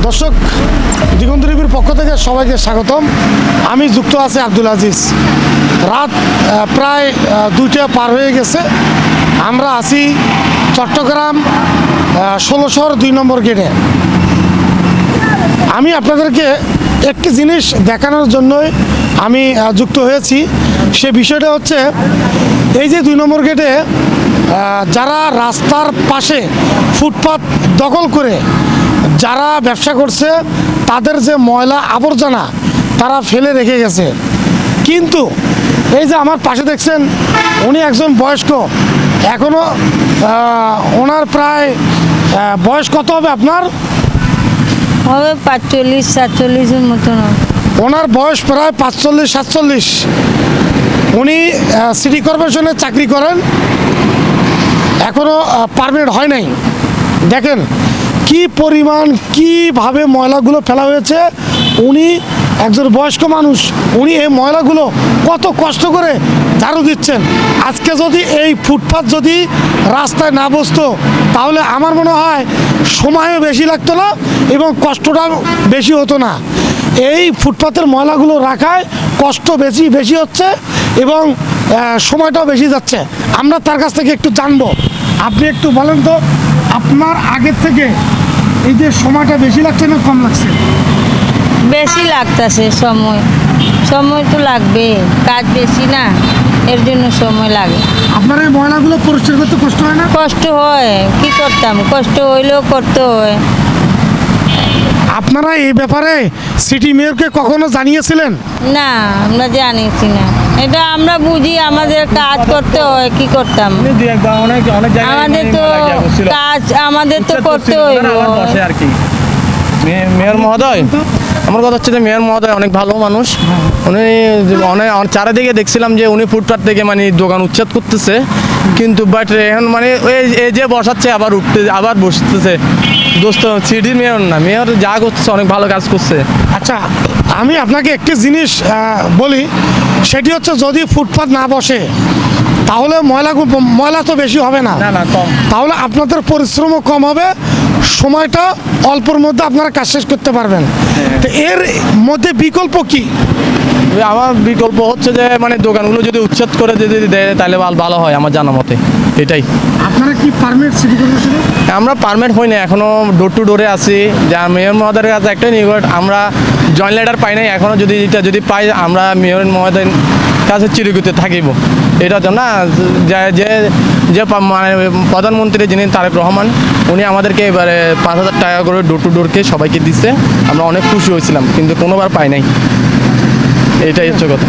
দর্শক, দিগন্ত টিভির পক্ষ থেকে সবাইকে স্বাগতম। আমি যুক্ত আছি আব্দুল আজিজ। রাত প্রায় 2টা পার হয়ে গেছে। আমরা আছি চট্টগ্রাম 16 2 নম্বর গেটে। আমি আপনাদেরকে একটি জিনিস দেখানোর জন্যই আমি যুক্ত হয়েছি। সে বিষয়টা হচ্ছে এই যে 2 নম্বর গেটে যারা রাস্তার পাশে ফুটপাত দখল করে যারা ব্যবসা করছে, তাদের যে ময়লা আবর্জনা তারা ফেলে রেখে গেছে। কিন্তু এই যে আমার পাশে দেখছেন, উনি একজন বয়স্ক, এখনও ওনার প্রায় বয়স কত হবে আপনার? হবে 45-47 মতন। ওনার বয়স প্রায় 45-47। উনি সিটি কর্পোরেশনে চাকরি করেন, এখনও পারমিট হয় নাই। দেখেন কি পরিমাণ কীভাবে ময়লাগুলো ফেলা হয়েছে। উনি একজন বয়স্ক মানুষ, উনি এই ময়লাগুলো কত কষ্ট করে ঝাড়ু দিচ্ছেন। আজকে যদি এই ফুটপাত যদি রাস্তায় না বসতো, তাহলে আমার মনে হয় সময়ও বেশি লাগতো না এবং কষ্টটাও বেশি হতো না। এই ফুটপাতের ময়লাগুলো রাখায় কষ্ট বেশি হচ্ছে এবং সময়টাও বেশি যাচ্ছে। আমরা তার কাছ থেকে একটু জানবো। আপনি একটু বলেন তো, আপনার আগের থেকে এই যে সময়টা বেশি লাগছে না কম লাগছে? বেশি লাগতেছে সময় তো লাগবে, কাজ বেশি না, এর জন্য সময় লাগে। আপনার এই ময়লাগুলো পরিষ্কার করতে কষ্ট হয় না? কষ্ট হয়, কি করতাম, কষ্ট হইলেও করতে হয়। আপনারা এই ব্যাপারে সিটি মেয়রকে কখনো জানিয়েছিলেন? না, আমরা জানিছি না, এটা আমরা বুঝি, আমাদের কাজ করতে হয়, কি করতাম, আমাদের তো কাজ আমাদের তো করতে হইব। মেয়র মহোদয়, আমার কথা হচ্ছে যে মেয়র মহোদয় অনেক ভালো মানুষ। উনি অনেক চারিদিকে দেখছিলাম যে উনি ফুটপাত থেকে মানে দোকান উচ্ছেদ করতেছে, কিন্তু বাট এখন মানে এই যে বসাচ্ছে আবার উঠতে আবার বসতেছে। দোস্ত সিটির মেয়র না, মেয়র যা করতেছে অনেক ভালো কাজ করছে। আচ্ছা, আমি আপনাকে একটি জিনিস বলি, সেটি হচ্ছে যদি ফুটপাত না বসে তাহলে ময়লা তো বেশি হবে না, কম। তাহলে আপনাদের পরিশ্রমও কম হবে, সময়টা অল্পর মধ্যে আপনারা কাজ শেষ করতে পারবেন। তো এর মধ্যে বিকল্প কি? আমার বিকল্প হচ্ছে যে মানে দোকানগুলো যদি উচ্ছেদ করে যদি দেয় তাহলে ভালো হয় আমার জানা মতে, এটাই। আপনারা কি পারমিট সিটি কর্পোরেশনে? আমরা পারমিট হই না, এখনও ডোর টু ডোরে আছি। যা মেয়র মহোদয়ের কাছে একটাই নিকট, আমরা জয়েন্ট লেটার পাই নাই এখনও। যদি পাই আমরা মেয়র মহোদয়ের কাছে চিরকুতে থাকিব। এটা তো না যে মানে প্রধানমন্ত্রী যিনি তারেক রহমান, উনি আমাদেরকে এবারে 5,000 টাকা করে ডোর টু ডোরকে সবাইকে দিচ্ছে। আমরা অনেক খুশি হয়েছিলাম, কিন্তু কোনোবার পাই নাই। এটাই হচ্ছে কথা।